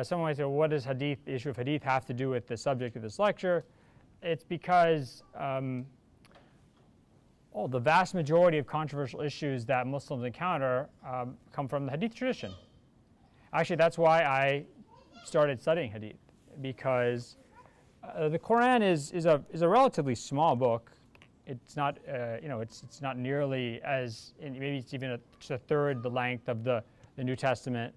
someone might say, well, what does the issue of Hadith have to do with the subject of this lecture? It's because the vast majority of controversial issues that Muslims encounter come from the Hadith tradition. Actually, that's why I started studying Hadith, because the Quran is a relatively small book. It's not it's not nearly as, maybe it's even just a third the length of the New Testament,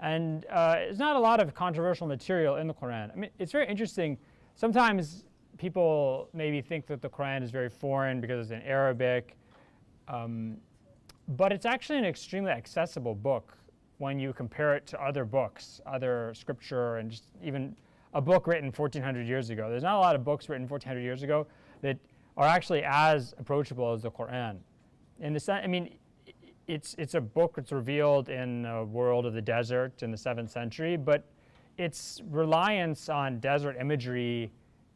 and there's not a lot of controversial material in the Quran. I mean, it's very interesting. Sometimes people maybe think that the Quran is very foreign because it's in Arabic, but it's actually an extremely accessible book when you compare it to other books, other scripture, and just even a book written 1,400 years ago. There's not a lot of books written 1,400 years ago that are actually as approachable as the Quran. In the sense, I mean, it's a book that's revealed in a world of the desert in the 7th century, but its reliance on desert imagery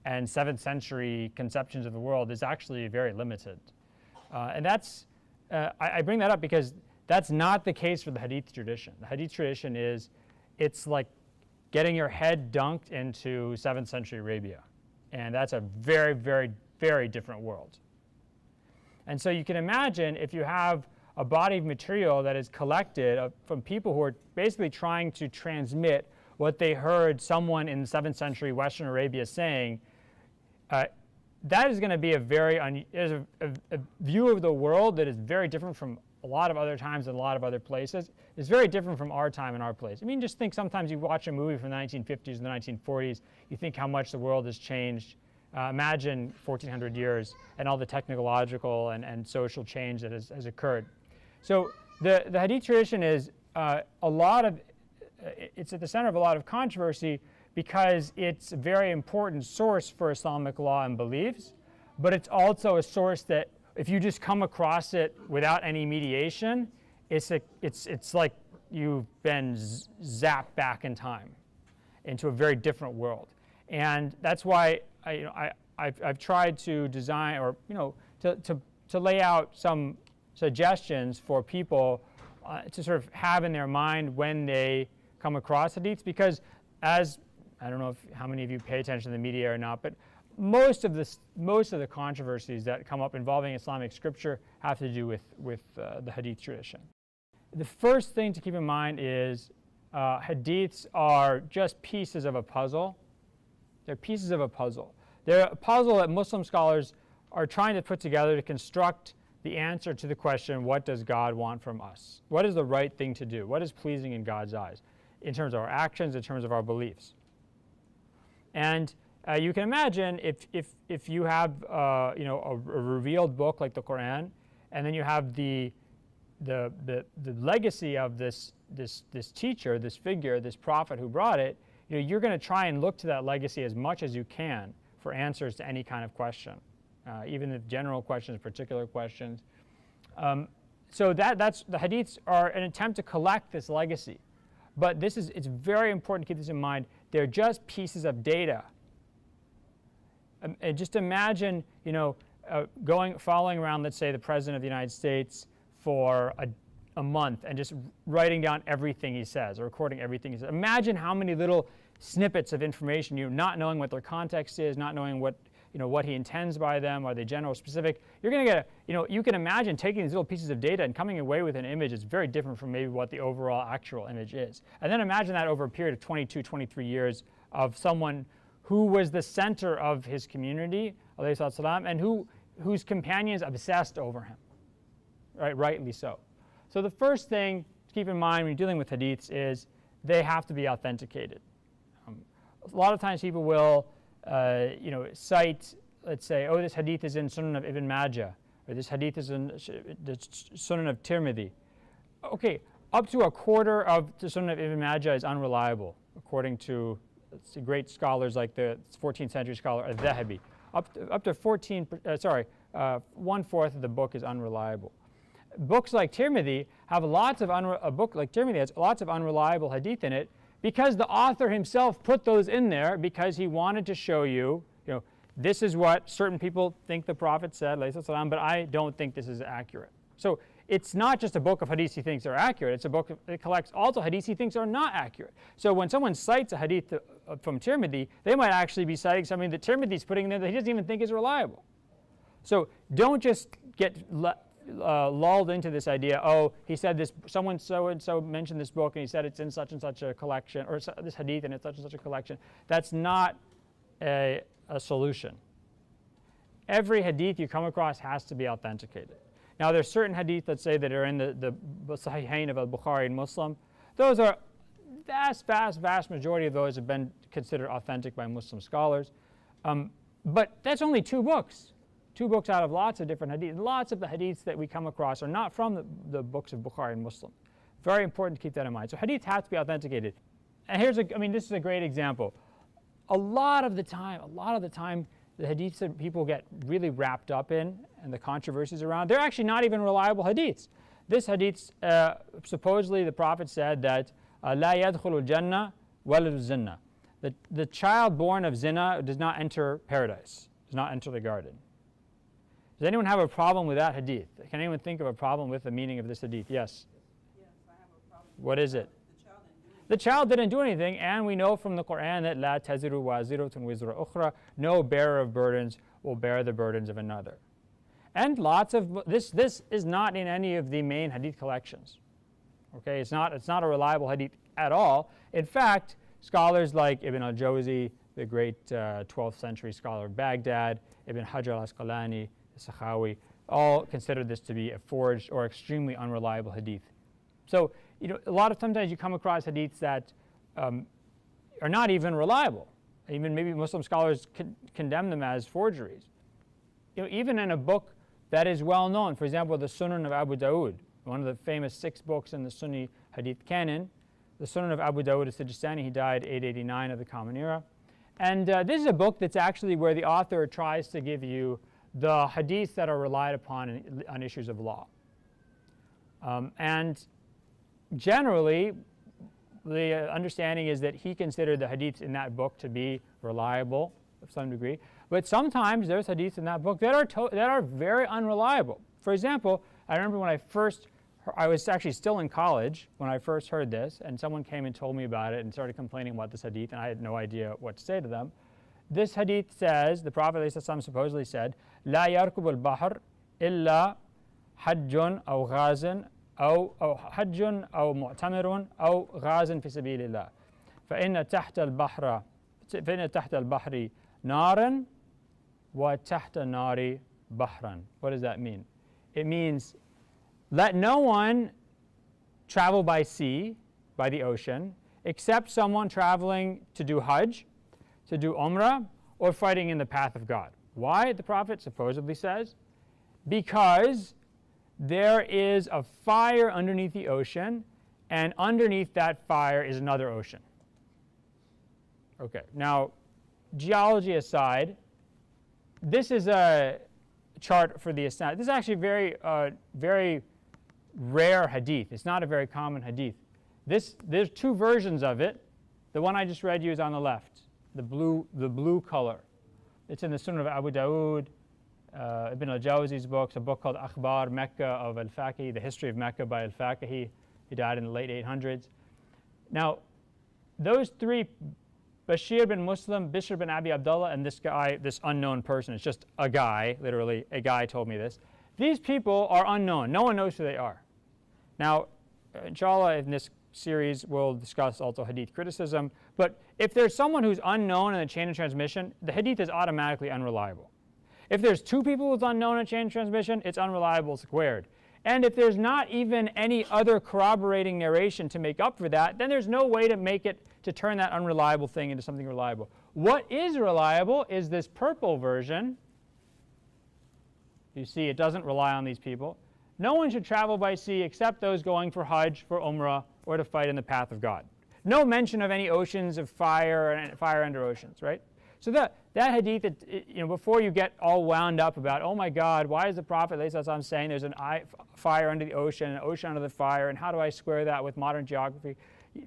and 7th century conceptions of the world is actually very limited. And that's, I bring that up because that's not the case for the Hadith tradition. The Hadith tradition it's like getting your head dunked into 7th century Arabia. And that's a very, very, very different world. And so you can imagine if you have a body of material that is collected from people who are basically trying to transmit what they heard someone in 7th century Western Arabia saying, that is going to be a view of the world that is very different from a lot of other times and a lot of other places. It's very different from our time and our place. I mean, just think sometimes you watch a movie from the 1950s and the 1940s, you think how much the world has changed. Imagine 1,400 years and all the technological and social change that has occurred. So the Hadith tradition is it's at the center of a lot of controversy because it's a very important source for Islamic law and beliefs, but it's also a source that if you just come across it without any mediation, it's like you've been zapped back in time into a very different world. And that's why I've tried to design, or to lay out some suggestions for people to sort of have in their mind when they come across hadiths, because as I don't know how many of you pay attention to the media or not, but most of the controversies that come up involving Islamic scripture have to do with the Hadith tradition. The first thing to keep in mind is hadiths are just pieces of a puzzle. They're pieces of a puzzle. They're a puzzle that Muslim scholars are trying to put together to construct the answer to the question, what does God want from us? What is the right thing to do? What is pleasing in God's eyes in terms of our actions, in terms of our beliefs? And you can imagine if you have a revealed book like the Quran, and then you have the legacy of this teacher, this figure, this prophet who brought it, you're going to try and look to that legacy as much as you can for answers to any kind of question, even the general questions, particular questions. So that's the hadiths are an attempt to collect this legacy. But it's very important to keep this in mind. They're just pieces of data. And just imagine, following around, let's say, the President of the United States for a month and just writing down everything he says or recording everything he says. Imagine how many little snippets of information, not knowing what their context is, not knowing what he intends by them, are they general or specific. You're going to get you can imagine taking these little pieces of data and coming away with an image that's very different from maybe what the overall actual image is. And then imagine that over a period of 22, 23 years of someone who was the center of his community, and whose companions obsessed over him, right? Rightly so. So the first thing to keep in mind when you're dealing with hadiths is they have to be authenticated. A lot of times people will cite, let's say, oh, this hadith is in Sunan of Ibn Majah, or this hadith is in the Sunan of Tirmidhi. Okay, up to a quarter of the Sunan of Ibn Majah is unreliable, according to great scholars like the 14th century scholar al-Dhahabi. Up to 1/4 of the book is unreliable. Books like Tirmidhi have a book like Tirmidhi has lots of unreliable hadith in it, because the author himself put those in there because he wanted to show you, this is what certain people think the Prophet said, but I don't think this is accurate. So it's not just a book of hadiths he thinks are accurate. It's a book that collects also hadiths he thinks are not accurate. So when someone cites a hadith from Tirmidhi, they might actually be citing something that Tirmidhi is putting in there that he doesn't even think is reliable. So don't just get lulled into this idea, oh, he said this, someone so-and-so mentioned this book and he said it's in such and such a collection, or this hadith and it's such and such a collection. That's not a solution. Every hadith you come across has to be authenticated. Now there's certain hadith that say that are in the Sahihain of al-Bukhari and Muslim. Those are, vast majority of those have been considered authentic by Muslim scholars. But that's only 2 books. 2 books out of lots of different hadiths. Lots of the hadiths that we come across are not from the books of Bukhari and Muslim. Very important to keep that in mind. So hadith has to be authenticated. And this is a great example. A lot of the time, the hadiths that people get really wrapped up in and the controversies around, they're actually not even reliable hadiths. This hadith, supposedly the Prophet said that لا يدخل الجنة ولد الزنا. The child born of zina does not enter paradise, does not enter the garden. Does anyone have a problem with that hadith? Can anyone think of a problem with the meaning of this hadith? Yes? Yes, I have a problem. What is it? The child didn't do anything, and we know from the Quran that لا تزر وازرة وزر أخرى, no bearer of burdens will bear the burdens of another. And lots of this is not in any of the main hadith collections. Okay, it's not a reliable hadith at all. In fact, scholars like Ibn al-Jawzi, the great 12th century scholar of Baghdad, Ibn Hajar al-Asqalani, Sakhawi, all consider this to be a forged or extremely unreliable hadith. So, a lot of sometimes you come across hadiths that are not even reliable. Even maybe Muslim scholars condemn them as forgeries. Even in a book that is well known, for example, the Sunan of Abu Dawood, one of the famous 6 books in the Sunni hadith canon, the Sunan of Abu Dawood as-Sijistani, he died 889 of the Common Era. And this is a book that's actually where the author tries to give you the hadiths that are relied upon on issues of law. And generally, the understanding is that he considered the hadiths in that book to be reliable to some degree. But sometimes there's hadiths in that book that are very unreliable. For example, I remember when I was actually still in college when I first heard this, and someone came and told me about it and started complaining about this hadith, and I had no idea what to say to them. This hadith says, the Prophet ﷺ supposedly said, لا يركب البحر إلا حج أو غاز أو حج أو معتمر أو غاز في سبيل الله فإن تحت البحر نارا وتحت النار بحرا. What does that mean? It means let no one travel by sea, by the ocean, except someone traveling to do Hajj, to do Umrah, or fighting in the path of God. Why, the Prophet supposedly says? Because there is a fire underneath the ocean, and underneath that fire is another ocean. Okay, now, geology aside, this is a chart for the ascent. This is actually very rare hadith. It's not a very common hadith. There's 2 versions of it. The one I just read you is on the left, the blue color. It's in the Sunan of Abu Dawood, Ibn al-Jawzi's books, a book called Akhbar Mecca of al-Faqihi, the history of Mecca by al-Faqihi. He died in the late 800s. Now, those 3, Bashir bin Muslim, Bishr bin Abi Abdullah, and this guy, this unknown person, it's just a guy, literally, a guy told me this. These people are unknown. No one knows who they are. Now, inshallah, in this series, we'll discuss also hadith criticism. But if there's someone who's unknown in the chain of transmission, the hadith is automatically unreliable. If there's 2 people who's unknown in chain of transmission, it's unreliable squared. And if there's not even any other corroborating narration to make up for that, then there's no way to turn that unreliable thing into something reliable. What is reliable is this purple version. You see, it doesn't rely on these people. No one should travel by sea except those going for Hajj, for Umrah, or to fight in the path of God. No mention of any oceans of fire and fire under oceans, right? So that hadith, before you get all wound up about, oh my God, why is the Prophet ﷺ saying there's a fire under the ocean, an ocean under the fire, and how do I square that with modern geography,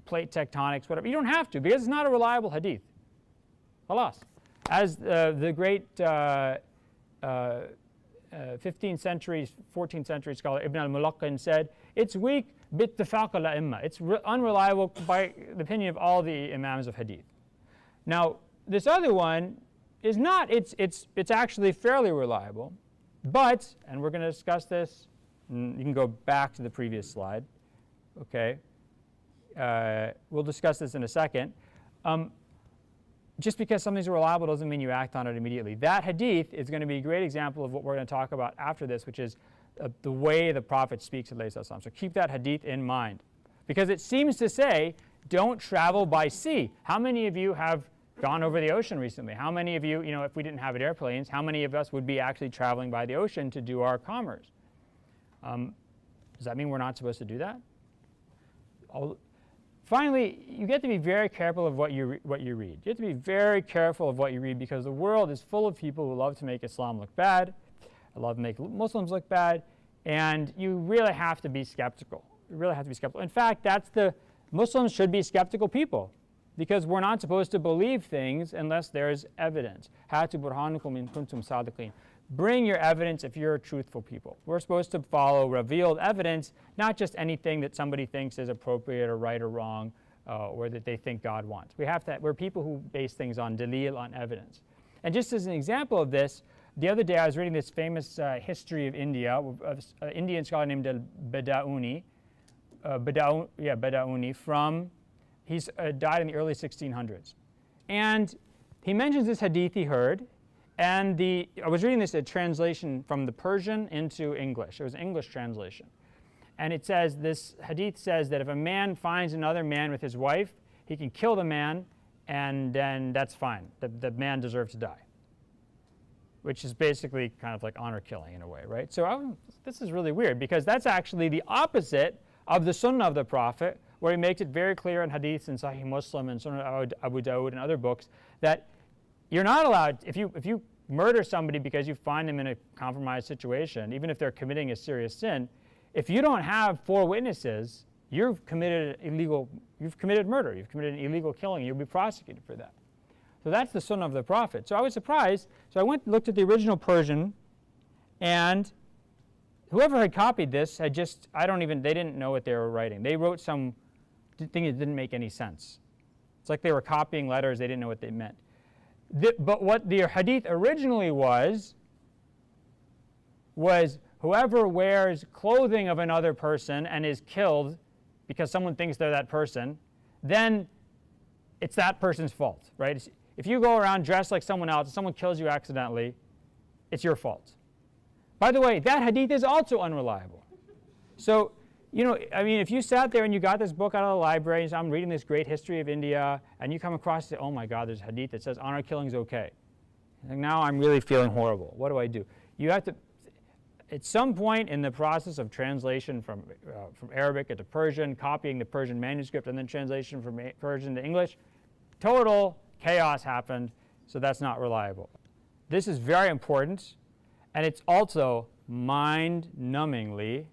plate tectonics, whatever? You don't have to, because it's not a reliable hadith. Khalas. As the great 15th century, 14th century scholar Ibn al-Mulaqqin said, it's weak bittifaq al-a'imma. It's unreliable by the opinion of all the imams of hadith. Now, this other one is not, it's actually fairly reliable, but, and we're going to discuss this, and you can go back to the previous slide, okay? We'll discuss this in a second. Just because something's reliable doesn't mean you act on it immediately. That hadith is going to be a great example of what we're going to talk about after this, which is the way the Prophet speaks at Salam. So keep that hadith in mind. Because it seems to say, don't travel by sea. How many of you have gone over the ocean recently? How many of you, if we didn't have airplanes, how many of us would be actually traveling by the ocean to do our commerce? Does that mean we're not supposed to do that? Finally, you get to be very careful of what you read. You have to be very careful of what you read because the world is full of people who love to make Islam look bad, love to make Muslims look bad, and you really have to be skeptical. You really have to be skeptical. In fact, Muslims should be skeptical people because we're not supposed to believe things unless there's evidence. Hatu burhanukum in kuntum sadiqin. Bring your evidence if you're truthful people. We're supposed to follow revealed evidence, not just anything that somebody thinks is appropriate or right or wrong, or that they think God wants. We're people who base things on dalil, on evidence. And just as an example of this, the other day I was reading this famous history of India, of an Indian scholar named Badauni. Badauni he's died in the early 1600s. And he mentions this hadith he heard. And I was reading this a translation from the Persian into English. It was an English translation. And it says, this hadith says that if a man finds another man with his wife, he can kill the man, and then that's fine. The man deserves to die. Which is basically kind of like honor killing in a way, right? So this is really weird because that's actually the opposite of the sunnah of the Prophet, where he makes it very clear in hadiths in Sahih Muslim and Sunnah Abu Dawud and other books that you're not allowed, if you murder somebody because you find them in a compromised situation, even if they're committing a serious sin, if you don't have 4 witnesses, you've committed murder, you've committed an illegal killing, and you'll be prosecuted for that. So that's the sunnah of the Prophet. So I was surprised, so I went and looked at the original Persian, and whoever had copied this had they didn't know what they were writing. They wrote some thing that didn't make any sense. It's like they were copying letters, they didn't know what they meant. But what the hadith originally was whoever wears clothing of another person and is killed because someone thinks they're that person, then it's that person's fault, right? If you go around dressed like someone else and someone kills you accidentally, it's your fault. By the way, that hadith is also unreliable. So, if you sat there and you got this book out of the library and said, I'm reading this great history of India, and you come across and say, oh my God, there's a hadith that says honor killing is okay. Like, now I'm really feeling horrible. What do I do? You have to, at some point in the process of translation from Arabic into Persian, copying the Persian manuscript, and then translation from Persian to English, total chaos happened, so that's not reliable. This is very important, and it's also mind-numbingly,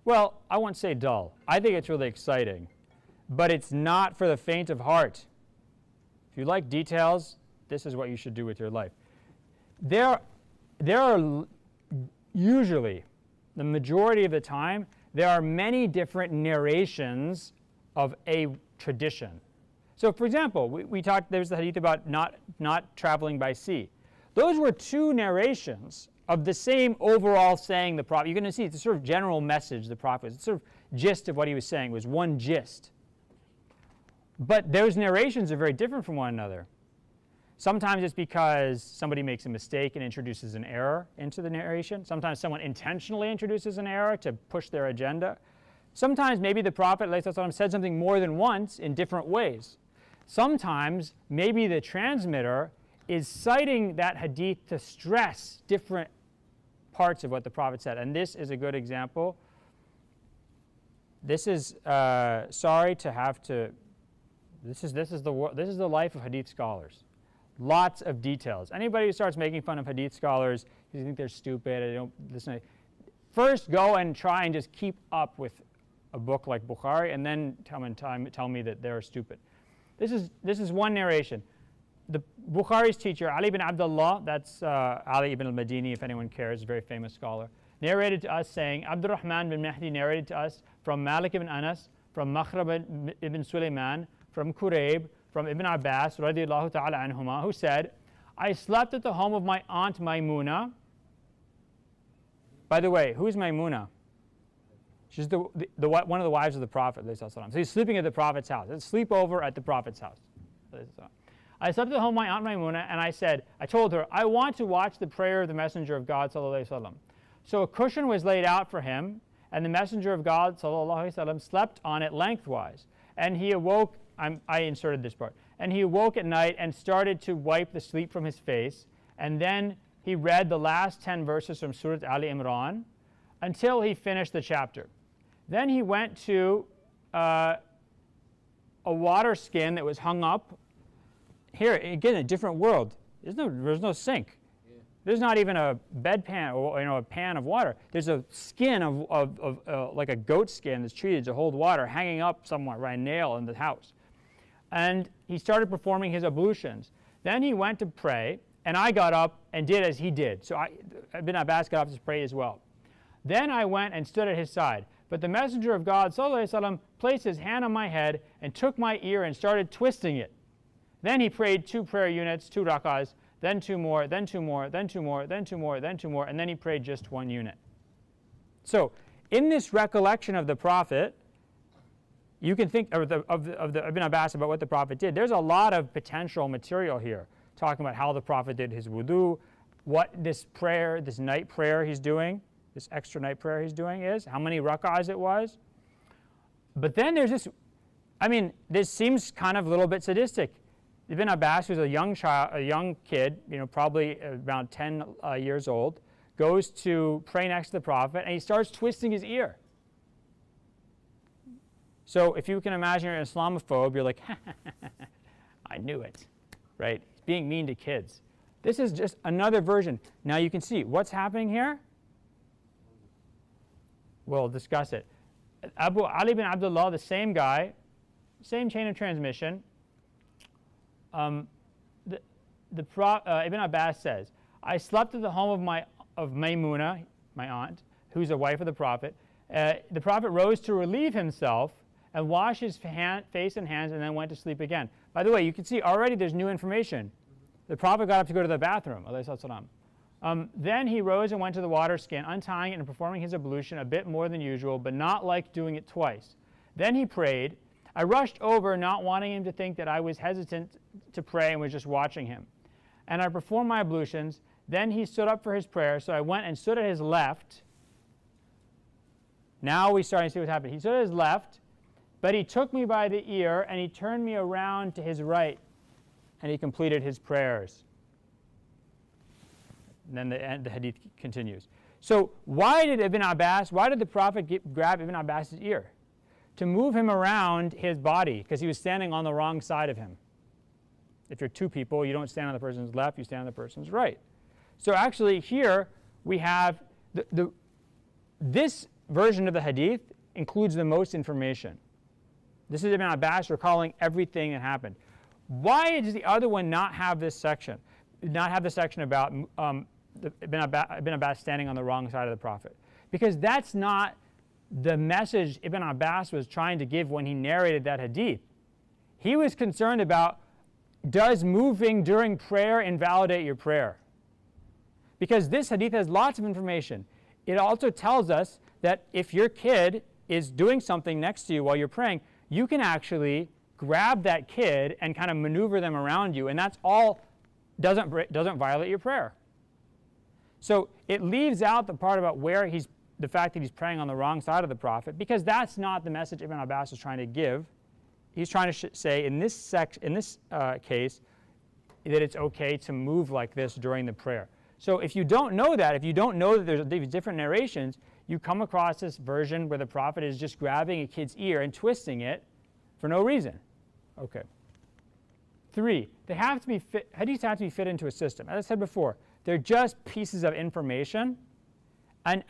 well, I won't say dull. I think it's really exciting, but it's not for the faint of heart. If you like details, this is what you should do with your life. There are usually, the majority of the time, there are many different narrations of a tradition. So, for example, we talked, there's the hadith about not traveling by sea. Those were 2 narrations of the same overall saying the Prophet. You're going to see it's a sort of general message the Prophet, it's sort of gist of what he was saying, was one gist. But those narrations are very different from one another. Sometimes it's because somebody makes a mistake and introduces an error into the narration. Sometimes someone intentionally introduces an error to push their agenda. Sometimes maybe the Prophet said something more than once in different ways. Sometimes maybe the transmitter is citing that hadith to stress different parts of what the Prophet said. And this is a good example. This is sorry to have to. This is the life of hadith scholars. Lots of details. Anybody who starts making fun of hadith scholars, you think they're stupid. They don't listen. First, go and try and just keep up with a book like Bukhari, and then tell me that they're stupid. This is one narration. the Bukhari's teacher, Ali ibn Abdullah, that's Ali ibn al-Madini, if anyone cares, a very famous scholar, narrated to us saying, Abdurrahman bin Mahdi narrated to us from Malik ibn Anas, from Makhrab ibn Sulaiman, from Kurayb, from Ibn Abbas, radiallahu ta'ala anhuma, who said, I slept at the home of my aunt Maymuna. By the way, who's Maymuna? She's one of the wives of the Prophet. So he's sleeping at the Prophet's house. It's sleepover at the Prophet's house. I slept at home of my aunt Maymuna, and I told her, I want to watch the prayer of the Messenger of God, sallallahu alaihi wasallam. So a cushion was laid out for him, and the Messenger of God, sallallahu alaihi wasallam, slept on it lengthwise. And he awoke, I inserted this part, and he awoke at night and started to wipe the sleep from his face, and then he read the last 10 verses from Surah Ali Imran until he finished the chapter. Then he went to a water skin that was hung up. Here, again, a different world. There's no sink. Yeah. There's not even a bedpan or a pan of water. There's a skin of like a goat skin that's treated to hold water hanging up somewhere by a nail in the house. And he started performing his ablutions. Then he went to pray, and I got up and did as he did. So Ibn Abbas got up to pray as well. Then I went and stood at his side. But the Messenger of God, sallallahu alaihi wasallam, placed his hand on my head and took my ear and started twisting it. Then he prayed 2 prayer units, 2 rak'ahs, then 2 more, then 2 more, then 2 more, then 2 more, then 2 more, and then he prayed just 1 unit. So in this recollection of the Prophet, you can think of the Ibn Abbas about what the Prophet did. There's a lot of potential material here, talking about how the Prophet did his wudu, what this prayer, this night prayer he's doing, this extra night prayer he's doing is, how many rak'ahs it was. But then there's this, this seems kind of a little bit sadistic. Ibn Abbas, who's a young kid, probably around 10 years old, goes to pray next to the Prophet, and he starts twisting his ear. So if you can imagine you're an Islamophobe, you're like, I knew it, right? He's being mean to kids. This is just another version. Now you can see what's happening here. We'll discuss it. Ali bin Abdullah, the same guy, same chain of transmission. Ibn Abbas says, I slept at the home of Maymuna, my aunt, who's a wife of the Prophet. The Prophet rose to relieve himself and wash his face and hands and then went to sleep again. By the way, you can see already there's new information. The Prophet got up to go to the bathroom. Then he rose and went to the water skin, untying it and performing his ablution a bit more than usual, but not like doing it twice. Then he prayed. I rushed over, not wanting him to think that I was hesitant to pray and was just watching him. And I performed my ablutions. Then he stood up for his prayer, so I went and stood at his left. Now we start to see what's happening. He stood at his left, but he took me by the ear, and he turned me around to his right, and he completed his prayers. And then the hadith continues. So why did the Prophet grab Ibn Abbas's ear? To move him around his body, because he was standing on the wrong side of him. If you're 2 people, you don't stand on the person's left, you stand on the person's right. So actually here we have, this version of the hadith includes the most information. This is Ibn Abbas recalling everything that happened. Why does the other one not have this section? Not have the section about Ibn Abbas standing on the wrong side of the Prophet? Because that's not the message Ibn Abbas was trying to give when he narrated that hadith. He was concerned about, does moving during prayer invalidate your prayer? Because this hadith has lots of information. It also tells us that if your kid is doing something next to you while you're praying, you can actually grab that kid and kind of maneuver them around you, and that's all doesn't violate your prayer. So it leaves out the part about the fact that he's praying on the wrong side of the Prophet, because that's not the message Ibn Abbas is trying to give. He's trying to say in this case that it's okay to move like this during the prayer. So if you don't know that, if you don't know that there's these different narrations, you come across this version where the Prophet is just grabbing a kid's ear and twisting it for no reason. Okay. 3, hadiths have to be fit into a system. As I said before, they're just pieces of information. And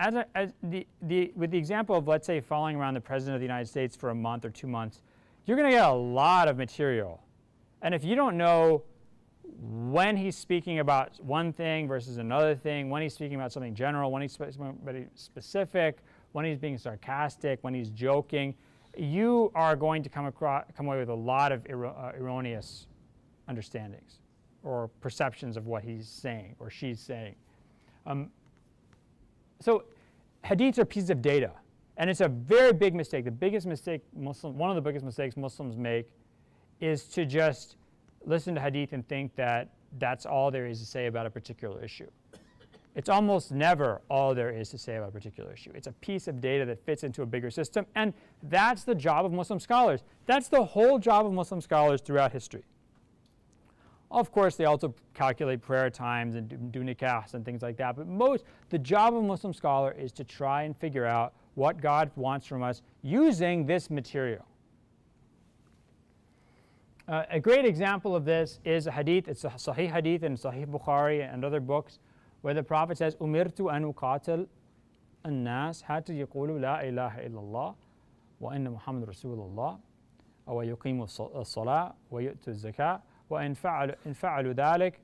with the example of, let's say, following around the President of the United States for a month or 2 months, you're going to get a lot of material. And if you don't know when he's speaking about one thing versus another thing, when he's speaking about something general, when he's speaking about something specific, when he's being sarcastic, when he's joking, you are going to come away with a lot of erroneous understandings or perceptions of what he's saying or she's saying. So hadiths are pieces of data, and it's a very big mistake. The biggest mistake one of the biggest mistakes Muslims make is to just listen to hadith and think that that's all there is to say about a particular issue. It's almost never all there is to say about a particular issue. It's a piece of data that fits into a bigger system, and that's the job of Muslim scholars. That's the whole job of Muslim scholars throughout history. Of course, they also calculate prayer times and do nikahs and things like that, but the job of a Muslim scholar is to try and figure out what God wants from us using this material. A great example of this is a hadith. It's a Sahih hadith in Sahih Bukhari and other books, where the Prophet says, "Umirtu an uqatil an-nas hatta yaqulu la ilaha illallah wa anna Muhammad Rasulullah wa yuqimu as-salah wa yu'tu az-zakah wa in fa'alu dhalik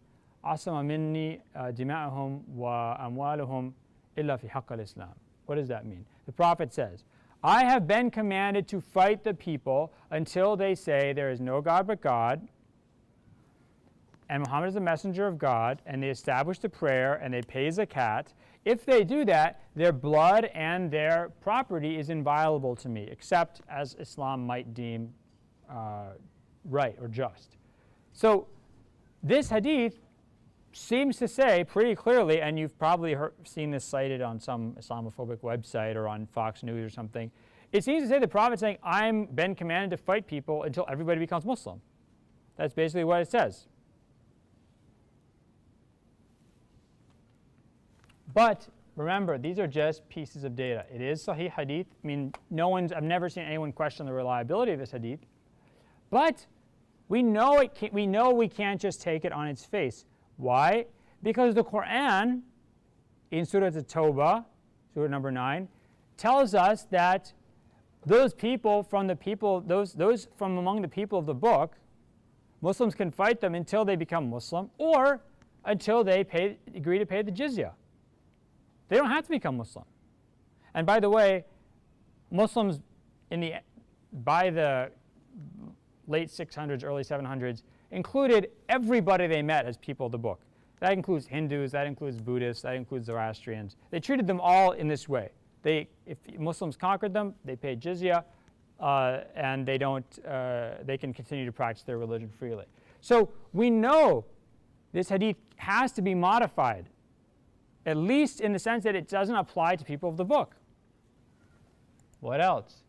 asama minni dima'ahum wa amwaluhum illa fi haqq al-Islam." What does that mean? The Prophet says, I have been commanded to fight the people until they say there is no God but God, and Muhammad is the messenger of God, and they establish the prayer, and they pay zakat. If they do that, their blood and their property is inviolable to me, except as Islam might deem right or just. So this hadith seems to say pretty clearly, and you've probably seen this cited on some Islamophobic website or on Fox News or something, it seems to say the Prophet saying, I've been commanded to fight people until everybody becomes Muslim. That's basically what it says. But remember, these are just pieces of data. It is Sahih hadith. I mean, I've never seen anyone question the reliability of this hadith. But we know we can't just take it on its face. Why? Because the Quran, in Surah At-Tawbah, Surah number 9, tells us that those from among the people of the book, Muslims can fight them until they become Muslim or until they agree to pay the jizya. They don't have to become Muslim. And by the way, Muslims by the late 600s, early 700s, included everybody they met as people of the book. That includes Hindus, that includes Buddhists, that includes Zoroastrians. They treated them all in this way. If Muslims conquered them, they paid jizya, and they can continue to practice their religion freely. So we know this hadith has to be modified, at least in the sense that it doesn't apply to people of the book. What else?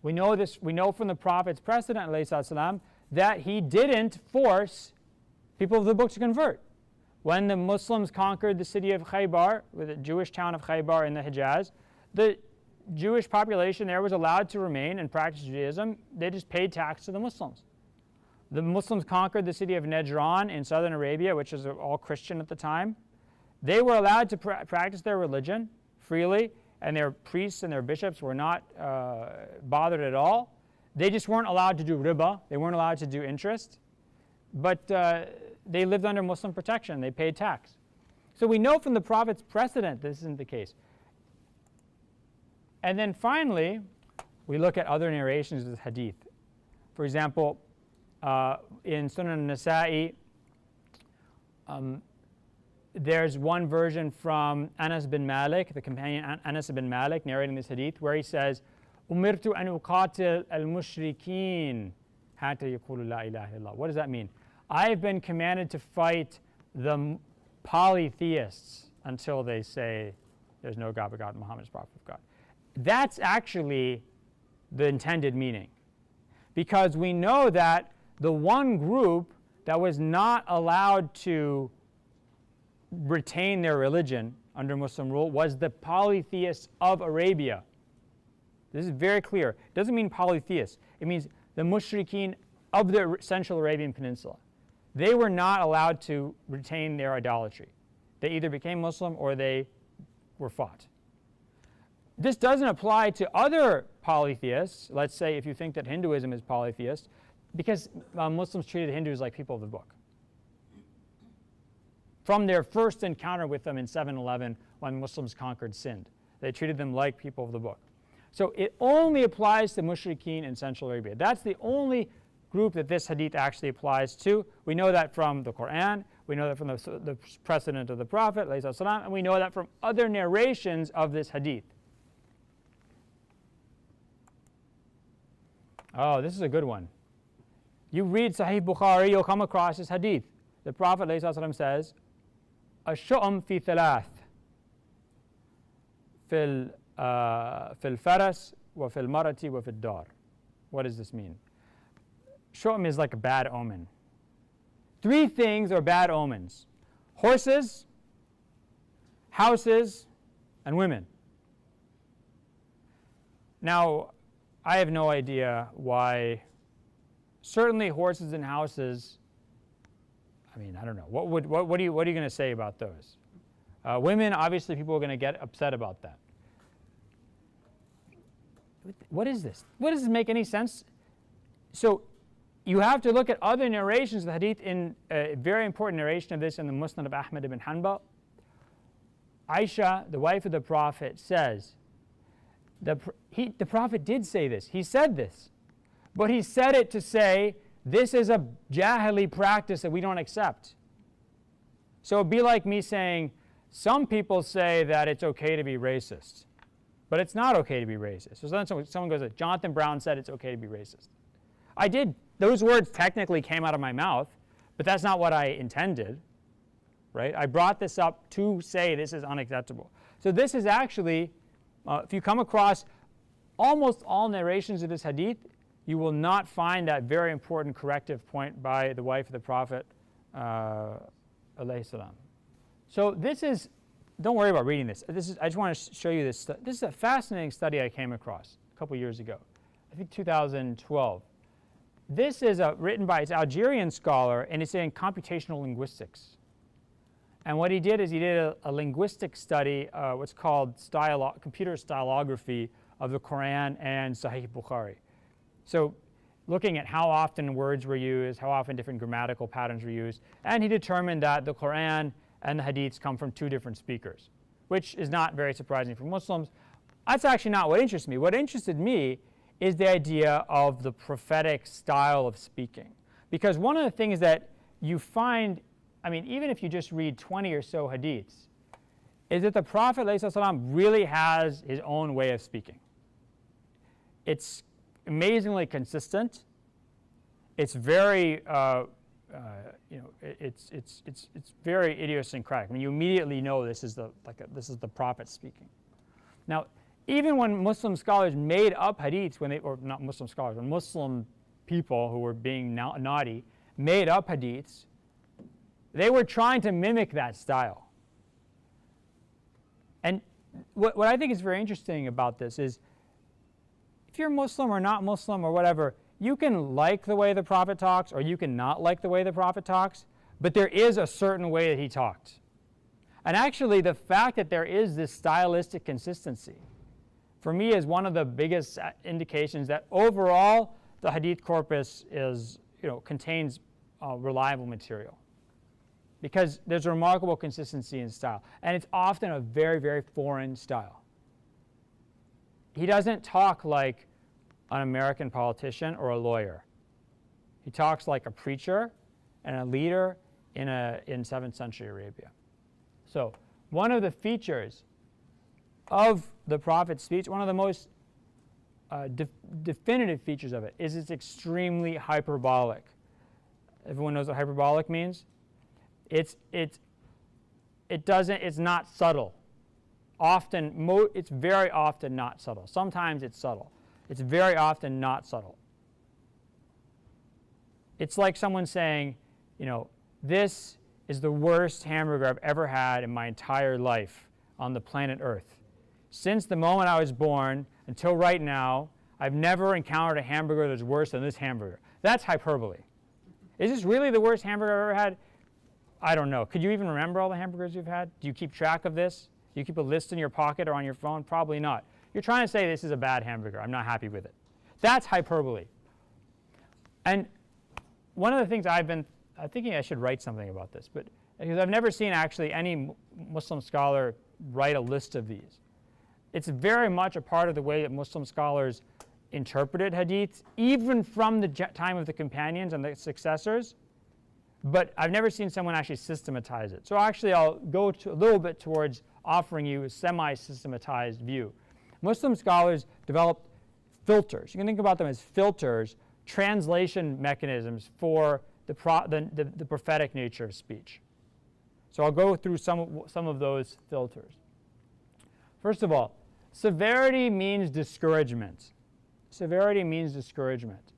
We know from the Prophet's precedent, ﷺ, that he didn't force people of the book to convert. When the Muslims conquered the city of Khaybar, the Jewish town of Khaybar in the Hijaz, the Jewish population there was allowed to remain and practice Judaism. They just paid tax to the Muslims. The Muslims conquered the city of Najran in southern Arabia, which was all Christian at the time. They were allowed to practice their religion freely, and their priests and their bishops were not bothered at all. They just weren't allowed to do riba. They weren't allowed to do interest. But they lived under Muslim protection. They paid tax. So we know from the Prophet's precedent this isn't the case. And then finally, we look at other narrations of the hadith. For example, in Sunan Nasa'i, there's one version from Anas bin Malik, the companion Anas bin Malik, narrating this hadith, where he says, "Umirtu an uqatil al-mushrikeen hatta yaqulu la ilaha illallah." What does that mean? I have been commanded to fight the polytheists until they say there's no God but God, Muhammad is prophet of God. That's actually the intended meaning, because we know that the one group that was not allowed to retain their religion under Muslim rule was the polytheists of Arabia. This is very clear. It doesn't mean polytheists. It means the mushrikeen of the Central Arabian Peninsula. They were not allowed to retain their idolatry. They either became Muslim or they were fought. This doesn't apply to other polytheists. Let's say if you think that Hinduism is polytheist, Because Muslims treated Hindus like people of the book. From their first encounter with them in 711 when Muslims conquered Sind, they treated them like people of the book. So it only applies to mushrikeen in Central Arabia. That's the only group that this hadith actually applies to. We know that from the Quran, we know that from the precedent of the Prophet, and we know that from other narrations of this hadith. Oh, this is a good one. You read Sahih Bukhari, you'll come across this hadith. The Prophet ﷺ says, "Ash-shu'um fi thalath, fil faras, wa fil marati, wa fil dar." What does this mean? Shu'um is like a bad omen. 3 things are bad omens: horses, houses, and women. Now, I have no idea why. Certainly horses and houses, I mean, I don't know. What are you going to say about those? Women, obviously people are going to get upset about that. What is this? What does this make any sense? So you have to look at other narrations of the hadith. In a very important narration of this in the Musnad of Ahmad ibn Hanbal. Aisha, the wife of the Prophet, says, the Prophet did say this. He said this. But he said it to say, this is a jahili practice that we don't accept. So it'd be like me saying, some people say that it's okay to be racist, but it's not okay to be racist. So then someone goes, Jonathan Brown said it's okay to be racist. I did. Those words technically came out of my mouth, but that's not what I intended, right? I brought this up to say this is unacceptable. So this is actually, if you come across almost all narrations of this hadith, you will not find that very important corrective point by the wife of the Prophet, alayhi salam. So this is, don't worry about reading this. I just want to show you this. This is a fascinating study I came across a couple years ago, I think 2012. This is written by an Algerian scholar, and it's in computational linguistics. And what he did is he did a linguistic study, what's called computer stylography of the Quran and Sahih Bukhari. So looking at how often words were used, how often different grammatical patterns were used, and he determined that the Quran and the hadiths come from 2 different speakers, which is not very surprising for Muslims. That's actually not what interested me. What interested me is the idea of the prophetic style of speaking. Because one of the things that you find, I mean, even if you just read 20 or so hadiths, is that the Prophet ﷺ really has his own way of speaking. It's amazingly consistent. It's very, it's very idiosyncratic. I mean, you immediately know this is the Prophet speaking. Now, even when Muslim scholars made up hadiths, or not Muslim scholars, when Muslim people who were being naughty made up hadiths, they were trying to mimic that style. And what I think is very interesting about this is, if you're Muslim or not Muslim or whatever, you can like the way the Prophet talks or you can not like the way the Prophet talks, but there is a certain way that he talked. And actually, the fact that there is this stylistic consistency, for me, is one of the biggest indications that overall the hadith corpus is, contains reliable material. Because there's a remarkable consistency in style. And it's often a very, very foreign style. He doesn't talk like an American politician or a lawyer. He talks like a preacher and a leader in 7th century Arabia. So one of the features of the Prophet's speech, one of the most definitive features of it, is it's extremely hyperbolic. Everyone knows what hyperbolic means? It's not subtle. It's very often not subtle. Sometimes it's subtle. It's very often not subtle. It's like someone saying, this is the worst hamburger I've ever had in my entire life on the planet Earth. Since the moment I was born until right now, I've never encountered a hamburger that's worse than this hamburger. That's hyperbole. Is this really the worst hamburger I've ever had? I don't know. Could you even remember all the hamburgers you've had? Do you keep track of this? Do you keep a list in your pocket or on your phone? Probably not. You're trying to say this is a bad hamburger. I'm not happy with it. That's hyperbole. And one of the things I've been thinking I should write something about this, but because I've never seen actually any Muslim scholar write a list of these. It's very much a part of the way that Muslim scholars interpreted hadith, even from the time of the companions and the successors. But I've never seen someone actually systematize it. So actually I'll go a little bit towards offering you a semi-systematized view. Muslim scholars developed filters. You can think about them as filters, translation mechanisms for the prophetic nature of speech. So I'll go through some of those filters. First of all, severity means discouragement. Severity means discouragement.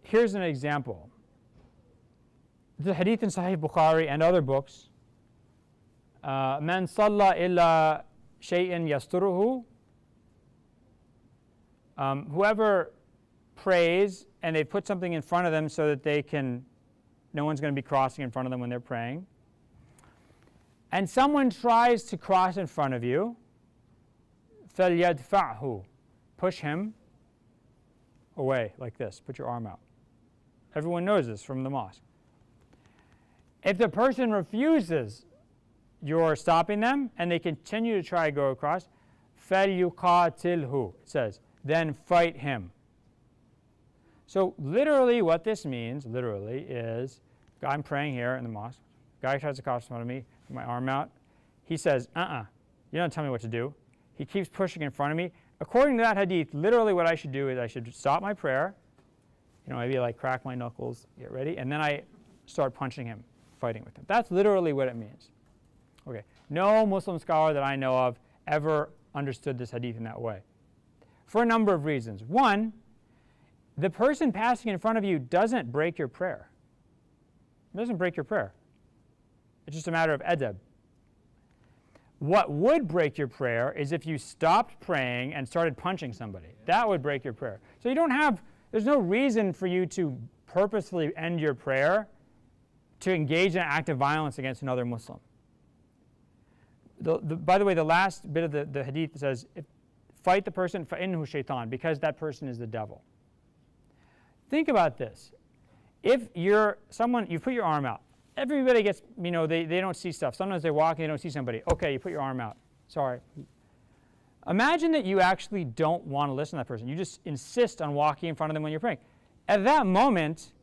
Here's an example. The hadith in Sahih Bukhari and other books, Man salla illa shay'in yasturuhu, whoever prays and they put something in front of them so that no one's going to be crossing in front of them when they're praying, and someone tries to cross in front of you, فَلْيَدْفَعْهُ, push him away like this, put your arm out. Everyone knows this from the mosque. If the person refuses, you're stopping them, and they continue to try to go across, فَلْيُقَاتِلْهُ, it says, then fight him. So literally what this means, is, I'm praying here in the mosque, guy tries to cross in front of me, with my arm out, he says, you don't tell me what to do. He keeps pushing in front of me. According to that hadith, literally what I should do is I should stop my prayer, maybe like crack my knuckles, get ready, and then I start punching him, fighting with him. That's literally what it means. Okay, no Muslim scholar that I know of ever understood this hadith in that way, for a number of reasons. One, the person passing in front of you doesn't break your prayer. It doesn't break your prayer. It's just a matter of adab. What would break your prayer is if you stopped praying and started punching somebody. That would break your prayer. So there's no reason for you to purposefully end your prayer to engage in an act of violence against another Muslim. By the way, the last bit of the hadith says, fight the person فَإِنَّهُ shaitan, because that person is the devil. Think about this. If you're someone, you put your arm out. Everybody gets, they don't see stuff. Sometimes they're walking, they don't see somebody. Okay, you put your arm out. Sorry. Imagine that you actually don't want to listen to that person. You just insist on walking in front of them when you're praying. At that moment,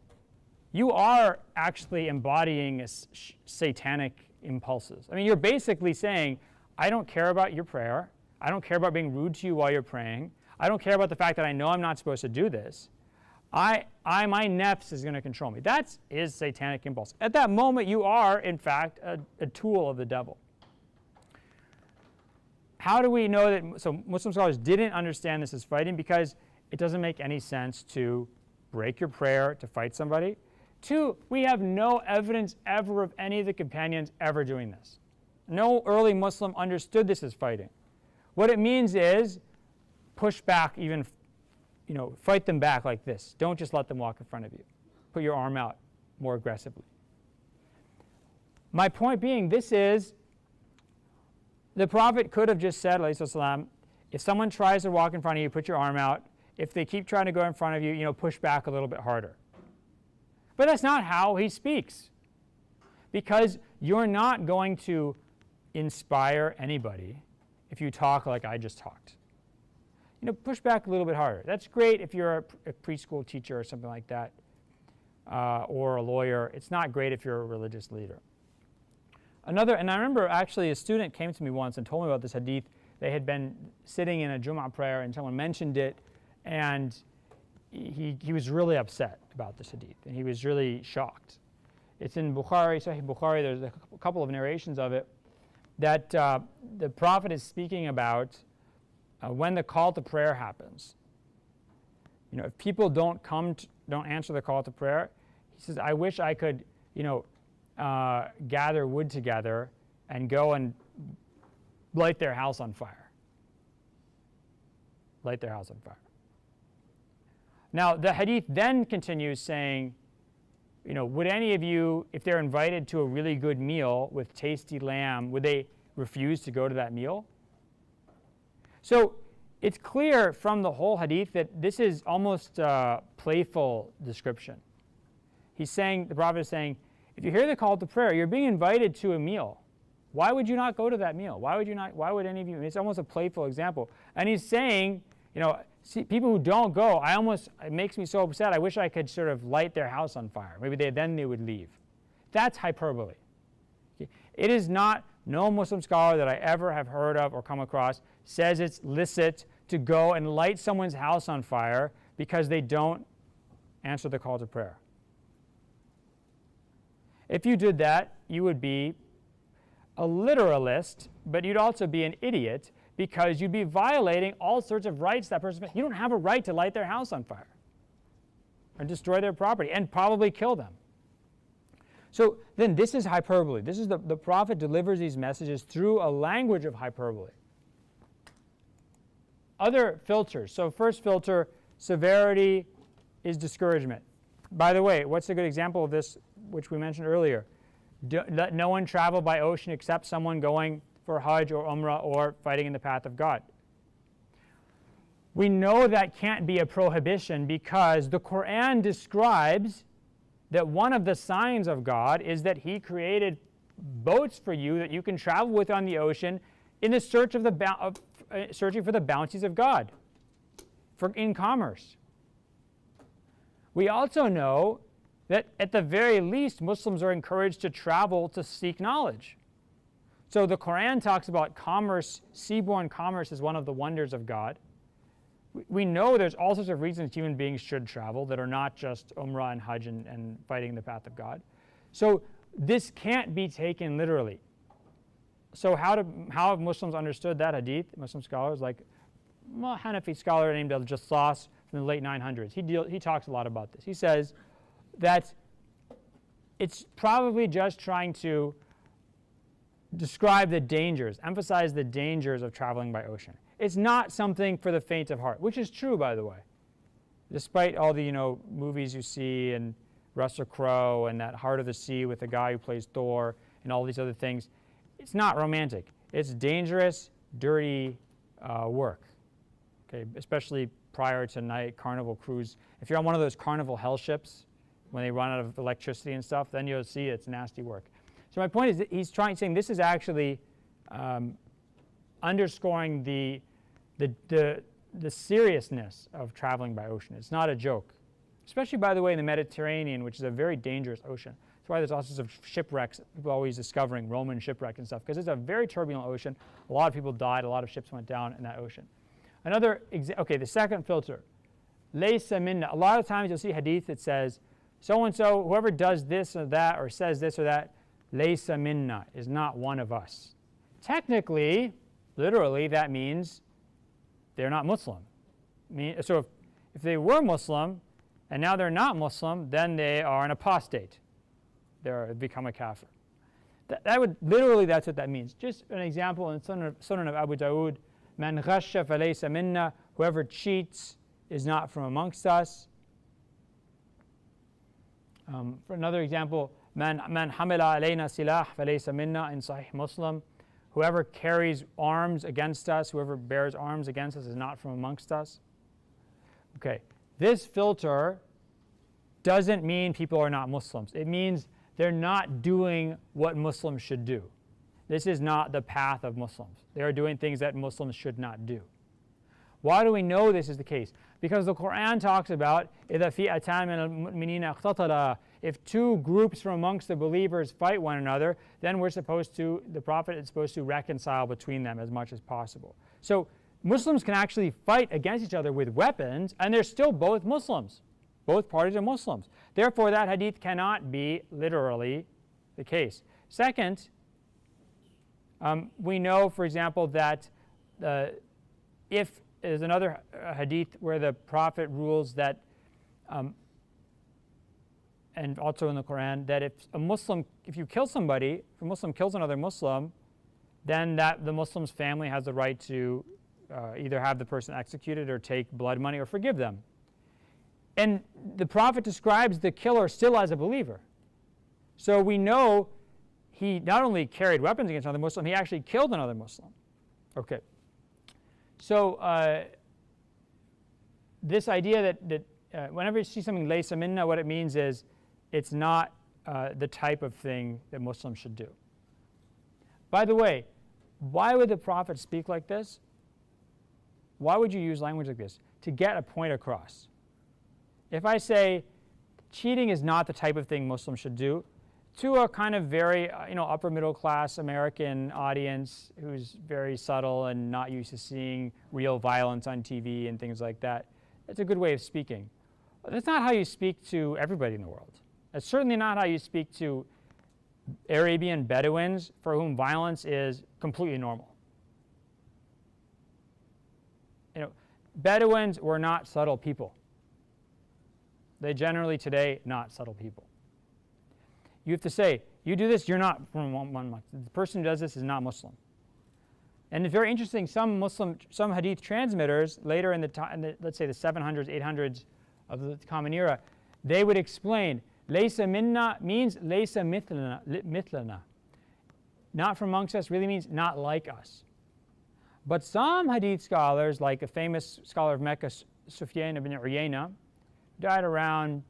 you are actually embodying satanic impulses. I mean, you're basically saying, I don't care about your prayer. I don't care about being rude to you while you're praying. I don't care about the fact that I know I'm not supposed to do this. My nafs is going to control me. That is satanic impulse. At that moment, you are, in fact, a tool of the devil. How do we know that? So Muslim scholars didn't understand this as fighting because it doesn't make any sense to break your prayer to fight somebody. Two, we have no evidence ever of any of the companions ever doing this. No early Muslim understood this as fighting. What it means is push back, even fight them back like this. Don't just let them walk in front of you. Put your arm out more aggressively. My point being, the Prophet could have just said, alayhi salam, if someone tries to walk in front of you, put your arm out. If they keep trying to go in front of you, push back a little bit harder. But that's not how he speaks. Because you're not going to inspire anybody if you talk like I just talked. Push back a little bit harder. That's great if you're a preschool teacher or something like that, or a lawyer. It's not great if you're a religious leader. And I remember actually a student came to me once and told me about this hadith. They had been sitting in a Jum'ah prayer and someone mentioned it, and he was really upset about this hadith, and he was really shocked. It's in Bukhari, Sahih Bukhari. There's a couple of narrations of it that the Prophet is speaking about when the call to prayer happens. If people don't answer the call to prayer, he says, I wish I could, gather wood together and go and light their house on fire. Light their house on fire. Now, the hadith then continues saying, would any of you, if they're invited to a really good meal with tasty lamb, would they refuse to go to that meal? So it's clear from the whole hadith that this is almost playful description. He's saying, the prophet is saying, if you hear the call to prayer, you're being invited to a meal. Why would you not go to that meal? Why would any of you? It's almost a playful example. And he's saying, see, people who don't go, it makes me so upset. I wish I could sort of light their house on fire. Maybe then they would leave. That's hyperbole. Okay? It is not, no Muslim scholar that I ever have heard of or come across says it's licit to go and light someone's house on fire because they don't answer the call to prayer. If you did that, you would be a literalist, but you'd also be an idiot because you'd be violating all sorts of rights that person. You don't have a right to light their house on fire or destroy their property and probably kill them. So then this is hyperbole. This is the prophet delivers these messages through a language of hyperbole. Other filters. So first filter, severity is discouragement. By the way, what's a good example of this, which we mentioned earlier? Let no one travel by ocean except someone going for Hajj or Umrah or fighting in the path of God. We know that can't be a prohibition because the Quran describes that one of the signs of God is that He created boats for you that you can travel with on the ocean in the search of searching for the bounties of God in commerce. We also know that at the very least Muslims are encouraged to travel to seek knowledge. So the Quran talks about commerce, seaborne commerce is one of the wonders of God. We know there's all sorts of reasons human beings should travel that are not just Umrah and Hajj and fighting in the path of God. So this can't be taken literally. So how have Muslims understood that hadith? Muslim scholars like a Hanafi scholar named Al-Jassas from the late 900s. He talks a lot about this. He says that it's probably just trying to describe the dangers, emphasize the dangers of traveling by ocean. It's not something for the faint of heart, which is true, by the way. Despite all the movies you see and Russell Crowe and that Heart of the Sea with the guy who plays Thor and all these other things, it's not romantic. It's dangerous, dirty work. Okay, especially prior to night carnival cruise. If you're on one of those carnival hell ships, when they run out of electricity and stuff, then you'll see it's nasty work. So my point is that he's saying this is actually underscoring the seriousness of traveling by ocean. It's not a joke, especially, by the way, in the Mediterranean, which is a very dangerous ocean. That's why there's all sorts of shipwrecks, people are always discovering Roman shipwrecks and stuff, because it's a very turbulent ocean. A lot of people died, a lot of ships went down in that ocean. The second filter, laysa minna. A lot of times you'll see hadith that says, so-and-so, whoever does this or that or says this or that, laysa minna, is not one of us. Technically, literally, that means they're not Muslim. So if they were Muslim and now they're not Muslim, then they are an apostate. They've become a kafir. That's what that means. Just an example in Sunan of Abu Dawood, man ghasha falaysa minna, whoever cheats is not from amongst us. For another example, man hamila alayna silah falaysa minna in Sahih Muslim. Whoever carries arms against us, whoever bears arms against us is not from amongst us. Okay, this filter doesn't mean people are not Muslims. It means they're not doing what Muslims should do. This is not the path of Muslims. They are doing things that Muslims should not do. Why do we know this is the case? Because the Quran talks about إِذَا فِئَتَانْ مِنَ الْمُؤْمِنِينَ اقْتَتَلَا. If two groups from amongst the believers fight one another, then the Prophet is supposed to reconcile between them as much as possible. So Muslims can actually fight against each other with weapons, and they're still both Muslims. Both parties are Muslims. Therefore, that hadith cannot be literally the case. Second, we know, for example, that if there's another hadith where the Prophet rules that, and also in the Quran, that if you kill somebody, if a Muslim kills another Muslim, then the Muslim's family has the right to either have the person executed or take blood money or forgive them. And the Prophet describes the killer still as a believer. So we know he not only carried weapons against another Muslim, he actually killed another Muslim. Okay. So this idea that whenever you see something laysa minna, what it means is it's not the type of thing that Muslims should do. By the way, why would the Prophet speak like this? Why would you use language like this? To get a point across. If I say cheating is not the type of thing Muslims should do, to a kind of very upper middle class American audience who's very subtle and not used to seeing real violence on TV and things like that, it's a good way of speaking. But that's not how you speak to everybody in the world. That's certainly not how you speak to Arabian Bedouins for whom violence is completely normal. Bedouins were not subtle people. They generally today not subtle people. You have to say, you do this, you're not from one. The person who does this is not Muslim. And it's very interesting, some Hadith transmitters later in the let's say the 700s, 800s of the Common Era, they would explain, Laysa minna means Laysa mithlana. Not from amongst us really means not like us. But some Hadith scholars, like a famous scholar of Mecca, Sufyan ibn Uyayna, died around,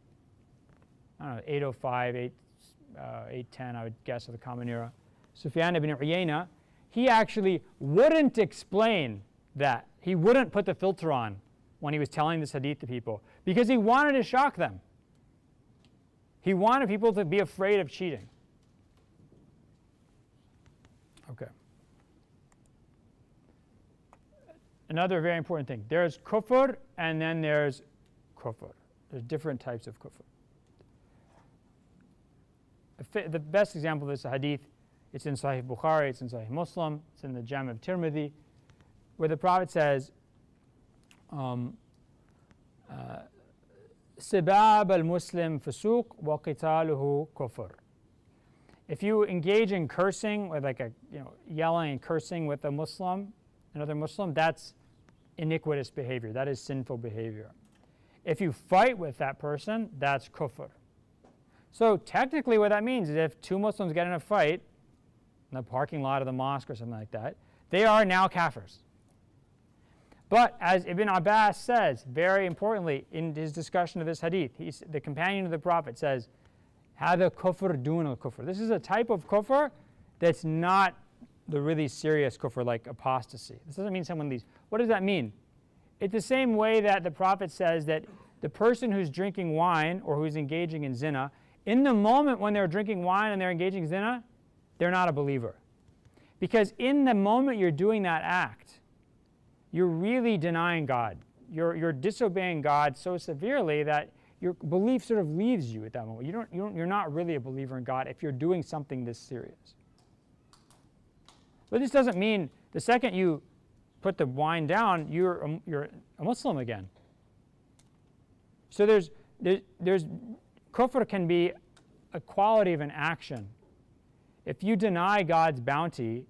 I don't know, 805, 810, I would guess, of the Common Era. Sufyan ibn Uyayna, he actually wouldn't explain that. He wouldn't put the filter on when he was telling this hadith to people because he wanted to shock them. He wanted people to be afraid of cheating. Okay. Another very important thing. There's kufr and then there's kufr. There's different types of kufr. The best example of this is a hadith. It's in Sahih Bukhari, it's in Sahih Muslim, it's in the Jam' of Tirmidhi, where the Prophet says, Sibab al-Muslim fusuq wa qitaluhu kufr. If you engage in cursing, with like yelling and cursing with a Muslim, another Muslim, that's iniquitous behavior. That is sinful behavior. If you fight with that person, that's kufr. So technically what that means is if two Muslims get in a fight in the parking lot of the mosque or something like that, they are now kafirs. But as Ibn Abbas says, very importantly, in his discussion of this hadith, the companion of the Prophet says, هَذَا كُفْرٌ دُونَ الْكُفْرِ. This is a type of kufr that's not the really serious kufr like apostasy. This doesn't mean someone leaves. What does that mean? It's the same way that the Prophet says that the person who's drinking wine or who's engaging in zina, in the moment when they're drinking wine and they're engaging in zina, they're not a believer. Because in the moment you're doing that act, you're really denying God. You're disobeying God so severely that your belief sort of leaves you at that moment. You're not really a believer in God if you're doing something this serious. But this doesn't mean the second you put the wine down, you're a Muslim again. So there's kufr can be a quality of an action. If you deny God's bounty,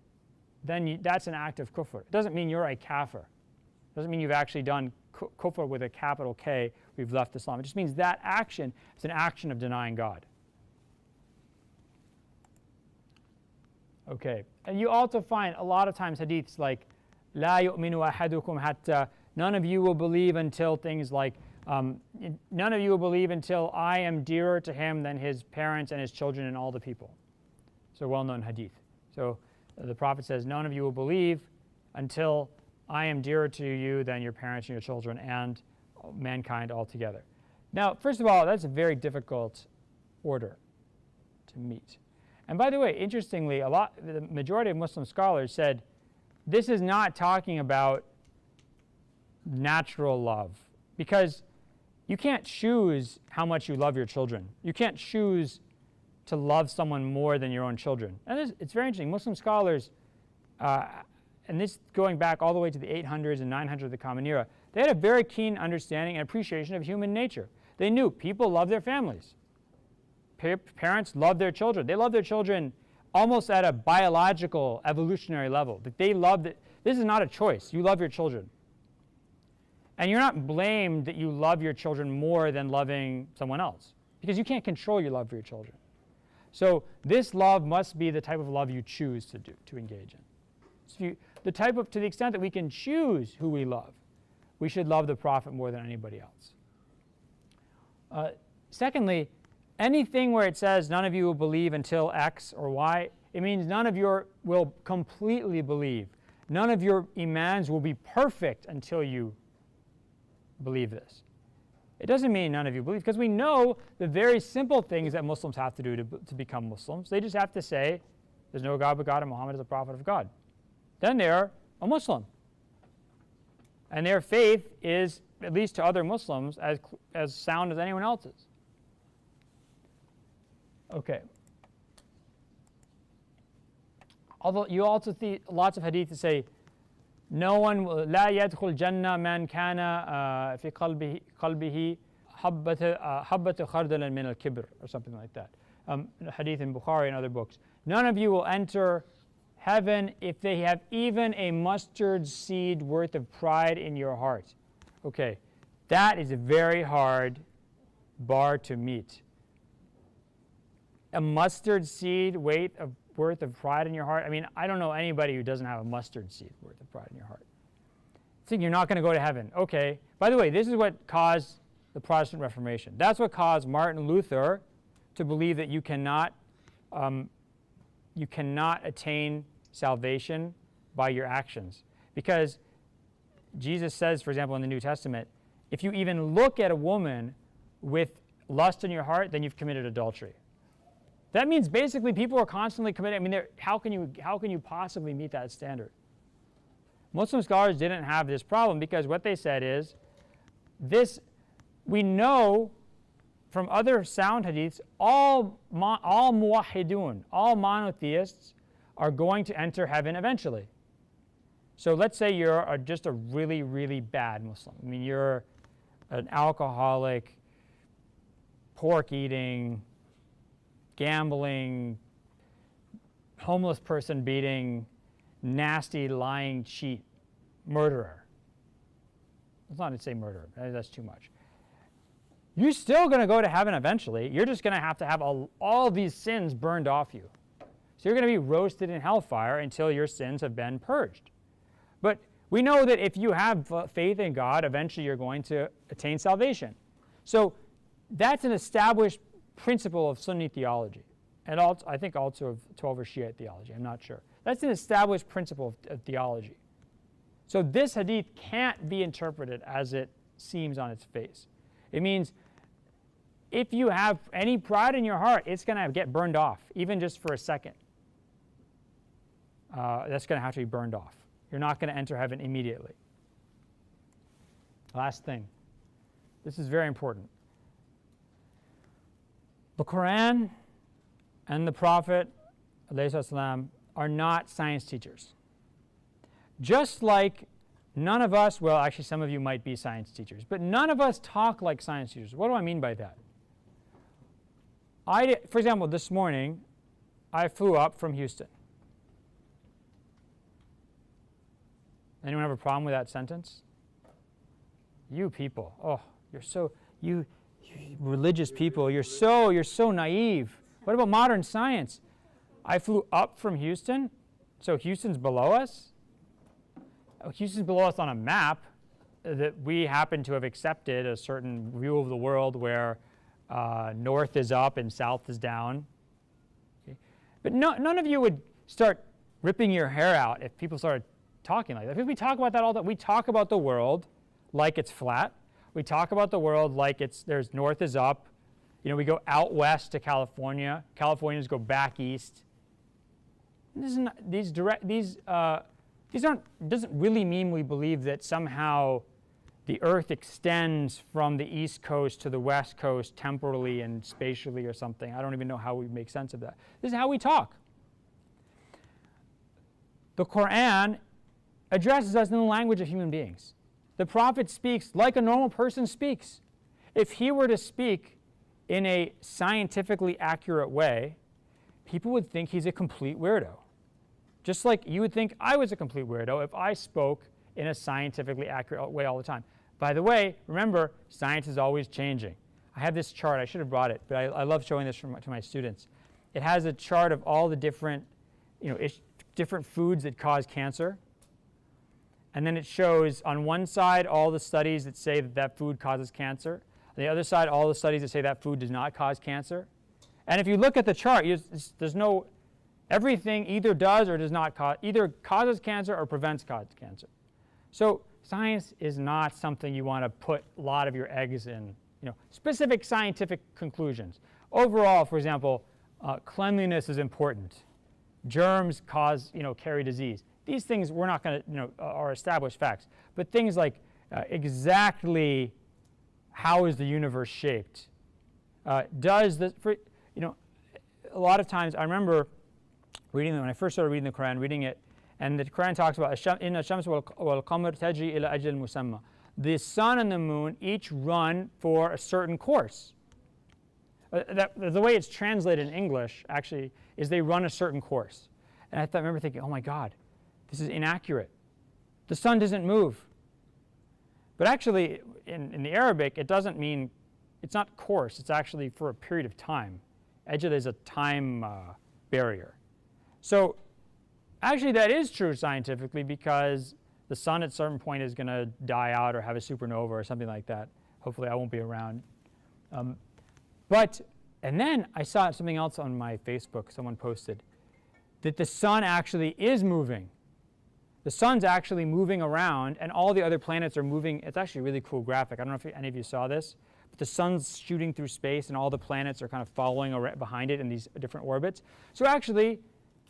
then that's an act of kufr. It doesn't mean you're a kafir. It doesn't mean you've actually done kufr with a capital K, we've left Islam. It just means that action is an action of denying God. Okay, and you also find a lot of times hadiths like, لا يؤمن أحدكم حتى, none of you will believe until things like, none of you will believe until I am dearer to him than his parents and his children and all the people. It's a well-known hadith. So the Prophet says, none of you will believe until I am dearer to you than your parents and your children and mankind altogether. Now, first of all, that's a very difficult order to meet. And by the way, interestingly, the majority of Muslim scholars said this is not talking about natural love, because you can't choose how much you love your children. You can't choose to love someone more than your own children. And it's very interesting. Muslim scholars, and this going back all the way to the 800s and 900s of the Common Era, they had a very keen understanding and appreciation of human nature. They knew people love their families. Parents love their children. They love their children almost at a biological, evolutionary level. That they love it. This is not a choice. You love your children. And you're not blamed that you love your children more than loving someone else, because you can't control your love for your children. So this love must be the type of love you choose to engage in. So to the extent that we can choose who we love, we should love the Prophet more than anybody else. Secondly, anything where it says none of you will believe until X or Y, it means none of you will completely believe. None of your imans will be perfect until you believe this. It doesn't mean none of you believe, because we know the very simple things that Muslims have to do to become Muslims. They just have to say, there's no God but God and Muhammad is a prophet of God. Then they're a Muslim. And their faith is, at least to other Muslims, as sound as anyone else's. Okay. Although you also see lots of hadith that say, no one will, لا يدخل جنة من كان في قلبه حبة خردل من الكبر, or something like that. Hadith in Bukhari and other books. None of you will enter heaven if they have even a mustard seed worth of pride in your heart. Okay, that is a very hard bar to meet. A mustard seed worth of pride in your heart. I mean, I don't know anybody who doesn't have a mustard seed worth of pride in your heart. Think you're not going to go to heaven. Okay. By the way, this is what caused the Protestant Reformation. That's what caused Martin Luther to believe that you cannot attain salvation by your actions. Because Jesus says, for example, in the New Testament, if you even look at a woman with lust in your heart, then you've committed adultery. That means basically people are constantly committing. I mean, how can you possibly meet that standard? Muslim scholars didn't have this problem because what they said is, we know from other sound hadiths, all muwahhidun, all monotheists are going to enter heaven eventually. So let's say you're just a really, really bad Muslim. I mean, you're an alcoholic, pork-eating, gambling, homeless person beating, nasty, lying, cheat, murderer. It's not to say murderer. That's too much. You're still going to go to heaven eventually. You're just going to have all these sins burned off you. So you're going to be roasted in hellfire until your sins have been purged. But we know that if you have faith in God, eventually you're going to attain salvation. So that's an established principle of Sunni theology, and also, I think also of 12 or Shiite theology. I'm not sure. That's an established principle of theology. So this hadith can't be interpreted as it seems on its face. It means if you have any pride in your heart, it's going to get burned off, even just for a second. That's going to have to be burned off. You're not going to enter heaven immediately. Last thing. This is very important. The Quran and the Prophet ﷺ are not science teachers. Just like none of us, well, actually some of you might be science teachers, but none of us talk like science teachers. What do I mean by that? For example, this morning, I flew up from Houston. Anyone have a problem with that sentence? You people, oh, you religious people, you're so naive. What about modern science? I flew up from Houston, so Houston's below us. Houston's below us on a map that we happen to have accepted a certain view of the world where north is up and south is down. Okay? But none of you would start ripping your hair out if people started talking like that. Because we talk about that all the time. We talk about the world like it's flat. We talk about the world like there's north is up. You know, we go out west to California. Californians go back east. Doesn't really mean we believe that somehow the Earth extends from the east coast to the west coast temporally and spatially or something. I don't even know how we make sense of that. This is how we talk. The Quran addresses us in the language of human beings. The Prophet speaks like a normal person speaks. If he were to speak in a scientifically accurate way, people would think he's a complete weirdo. Just like you would think I was a complete weirdo if I spoke in a scientifically accurate way all the time. By the way, remember, science is always changing. I have this chart. I should have brought it, but I love showing this to my students. It has a chart of all the different, different foods that cause cancer. And then it shows on one side all the studies that say that food causes cancer. On the other side, all the studies that say that food does not cause cancer. And if you look at the chart, there's no, everything either does or does not cause, either causes cancer or prevents cancer. So science is not something you want to put a lot of your eggs in, specific scientific conclusions. Overall, for example, cleanliness is important. Germs carry disease. These things we're not going to, are established facts. But things like exactly how is the universe shaped? Does this, a lot of times I remember reading, when I first started reading the Quran, reading it, and the Quran talks about إِنَّ الشَّمْسَ وَالْقَمَرَ تَجْرِي إِلَى أَجَلٍ مُسَمَّى. The sun and the moon each run for a certain course. The way it's translated in English, actually, is they run a certain course. And I remember thinking, oh my God, this is inaccurate. The sun doesn't move. But actually, in the Arabic, it doesn't mean, it's not course, it's actually for a period of time. Ajal is a time barrier. So actually that is true scientifically, because the sun at a certain point is going to die out or have a supernova or something like that. Hopefully I won't be around. And then I saw something else on my Facebook, someone posted, that the sun actually is moving. The sun's actually moving around, and all the other planets are moving. It's actually a really cool graphic. I don't know if any of you saw this. But the sun's shooting through space, and all the planets are kind of following behind it in these different orbits. So actually,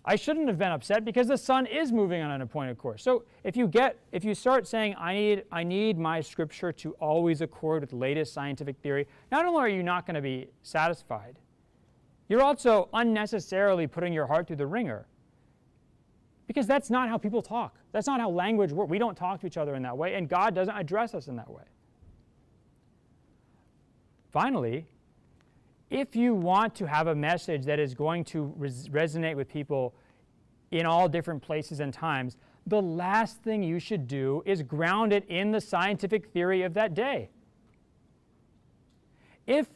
I shouldn't have been upset, because the sun is moving on an appointed course. So if you start saying, I need my scripture to always accord with the latest scientific theory, not only are you not going to be satisfied, you're also unnecessarily putting your heart through the ringer. Because that's not how people talk. That's not how language works. We don't talk to each other in that way, and God doesn't address us in that way. Finally, if you want to have a message that is going to resonate with people in all different places and times, the last thing you should do is ground it in the scientific theory of that day. If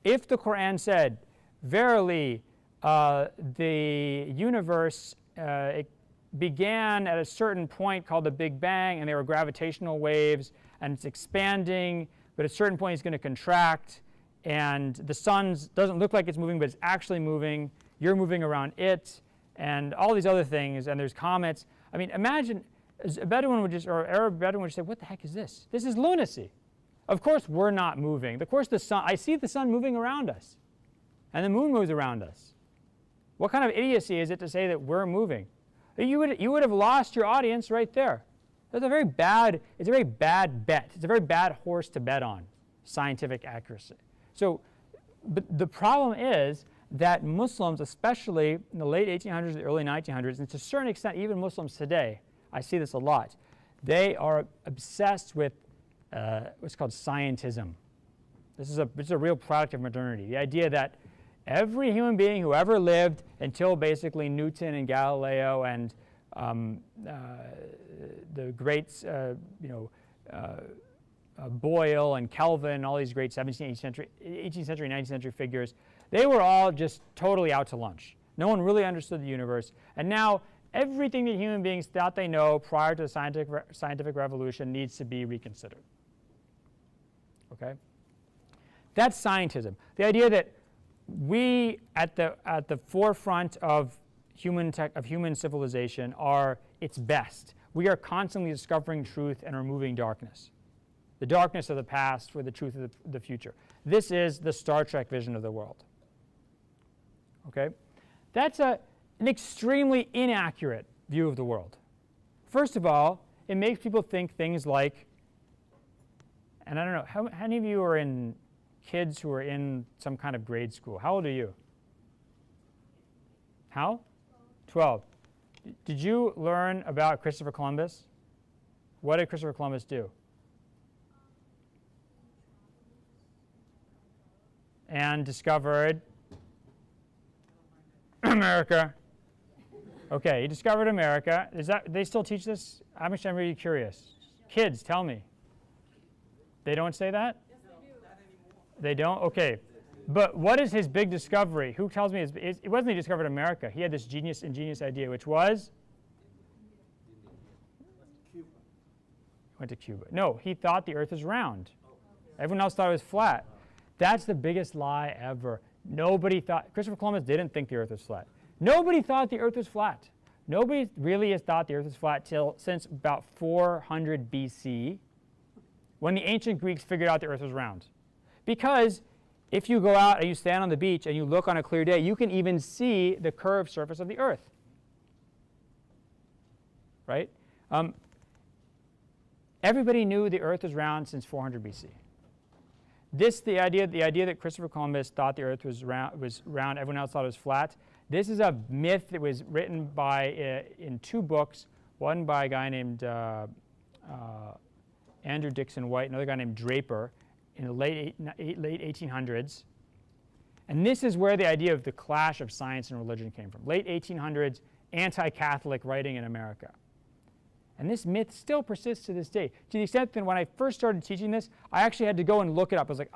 the Quran said, verily, the universe it began at a certain point called the Big Bang, and there were gravitational waves, and it's expanding, but at a certain point it's going to contract, and the sun doesn't look like it's moving, but it's actually moving. You're moving around it, and all these other things, and there's comets. I mean, imagine a Bedouin would just, or Arab Bedouin would just say, what the heck is this? This is lunacy. Of course we're not moving. Of course the sun, I see the sun moving around us, and the moon moves around us. What kind of idiocy is it to say that we're moving? You would have lost your audience right there. It's a very bad bet. It's a very bad horse to bet on, scientific accuracy. So, but the problem is that Muslims, especially in the late 1800s, the early 1900s, and to a certain extent even Muslims today, I see this a lot, they are obsessed with what's called scientism. This is a real product of modernity. The idea that every human being who ever lived until basically Newton and Galileo and the greats, Boyle and Kelvin, all these great 17th, 18th century, 19th century figures, they were all just totally out to lunch. No one really understood the universe. And now everything that human beings thought they know prior to the scientific revolution needs to be reconsidered. Okay? That's scientism. The idea that we, at the forefront of human civilization, are its best. We are constantly discovering truth and removing darkness. The darkness of the past for the truth of the future. This is the Star Trek vision of the world. Okay? That's an extremely inaccurate view of the world. First of all, it makes people think things like, and I don't know, how many of you are in kids who are in some kind of grade school? How old are you? How? 12. Did you learn about Christopher Columbus? What did Christopher Columbus do? And discovered America. Okay, he discovered America. They still teach this? I'm really curious. Kids, tell me. They don't say that? Yes, they do. Not anymore. They don't? Okay. But what is his big discovery? Who tells me it wasn't he discovered America. He had this ingenious idea, which was? Cuba. Went to Cuba. No, he thought the earth was round. Everyone else thought it was flat. That's the biggest lie ever. Nobody thought, Christopher Columbus didn't think the earth was flat. Nobody thought the earth was flat. Nobody really has thought the earth was flat since about 400 BC, when the ancient Greeks figured out the earth was round. Because if you go out and you stand on the beach and you look on a clear day, you can even see the curved surface of the earth. Right? Everybody knew the earth was round since 400 BC. The idea that Christopher Columbus thought the earth was round, everyone else thought it was flat. This is a myth that was written in 2 books, one by a guy named Andrew Dixon White, another guy named Draper, in the late 1800s. And this is where the idea of the clash of science and religion came from. Late 1800s, anti-Catholic writing in America. And this myth still persists to this day, to the extent that when I first started teaching this, I actually had to go and look it up. I was like,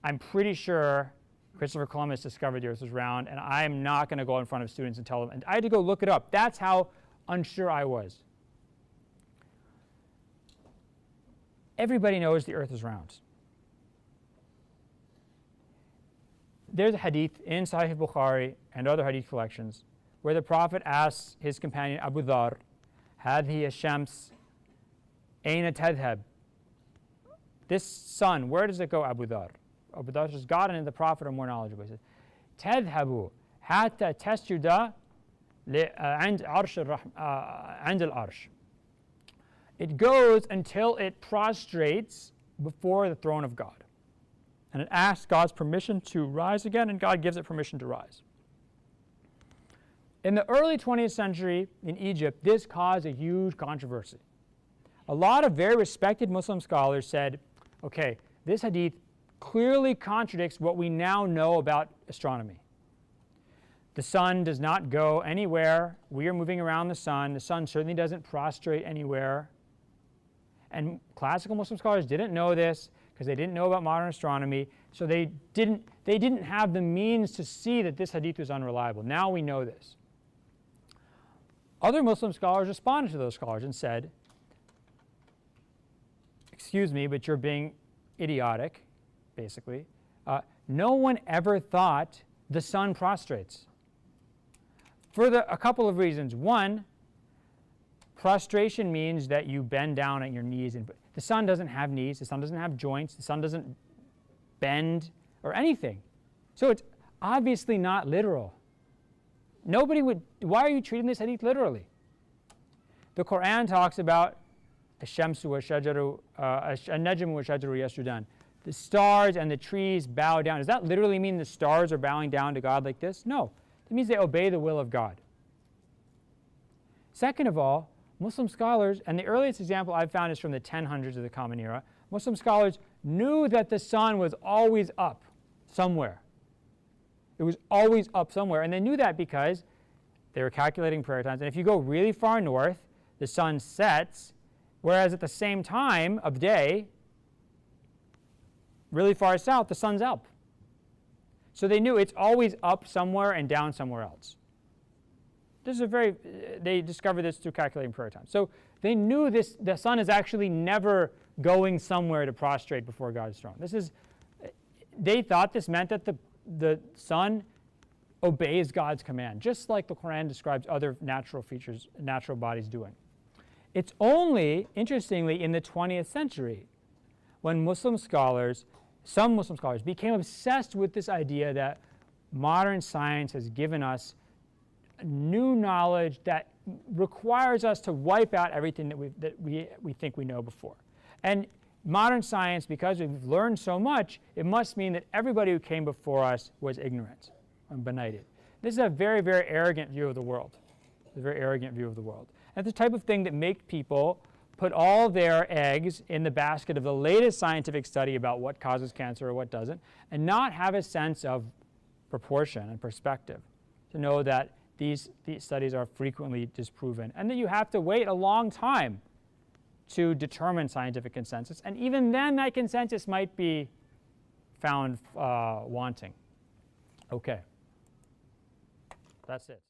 I'm pretty sure Christopher Columbus discovered the earth was round, and I'm not going to go in front of students and tell them. And I had to go look it up. That's how unsure I was. Everybody knows the earth is round. There's a hadith in Sahih Bukhari and other hadith collections where the Prophet asks his companion Abu Dhar, هذه الشمس أين تذهب? This sun, where does it go, Abu Dhar? Abu Dhar says, God and the Prophet are more knowledgeable. He says, تذهب حتى تسجد عند العرش. It goes until it prostrates before the throne of God. And it asks God's permission to rise again, and God gives it permission to rise. In the early 20th century in Egypt, this caused a huge controversy. A lot of very respected Muslim scholars said, okay, this hadith clearly contradicts what we now know about astronomy. The sun does not go anywhere. We are moving around the sun. The sun certainly doesn't prostrate anywhere. And classical Muslim scholars didn't know this because they didn't know about modern astronomy, so they didn't have the means to see that this hadith was unreliable. Now we know this. Other Muslim scholars responded to those scholars and said, excuse me, but you're being idiotic, basically. No one ever thought the sun prostrates. For a couple of reasons. One, prostration means that you bend down at your knees. And the sun doesn't have knees. The sun doesn't have joints. The sun doesn't bend or anything. So it's obviously not literal. Nobody would, why are you treating this hadith literally? The Quran talks about الشمس والشجر النجم والشجر يسجدان. The stars and the trees bow down. Does that literally mean the stars are bowing down to God like this? No. It means they obey the will of God. Second of all, Muslim scholars, and the earliest example I've found is from the 1000s of the Common Era, Muslim scholars knew that the sun was always up somewhere. It was always up somewhere, and they knew that because they were calculating prayer times. And if you go really far north, the sun sets, whereas at the same time of day, really far south, the sun's up. So they knew it's always up somewhere and down somewhere else. This is they discovered this through calculating prayer time. So they knew the sun is actually never going somewhere to prostrate before God's throne. They thought this meant that the sun obeys God's command, just like the Quran describes other natural features, natural bodies doing. It's only, interestingly, in the 20th century when some Muslim scholars became obsessed with this idea that modern science has given us new knowledge that requires us to wipe out everything that we think we know before. And modern science, because we've learned so much, it must mean that everybody who came before us was ignorant and benighted. This is a very, very arrogant view of the world. It's a very arrogant view of the world. And it's the type of thing that makes people put all their eggs in the basket of the latest scientific study about what causes cancer or what doesn't, and not have a sense of proportion and perspective to know that these studies are frequently disproven, and that you have to wait a long time to determine scientific consensus. And even then, that consensus might be found wanting. Okay. That's it.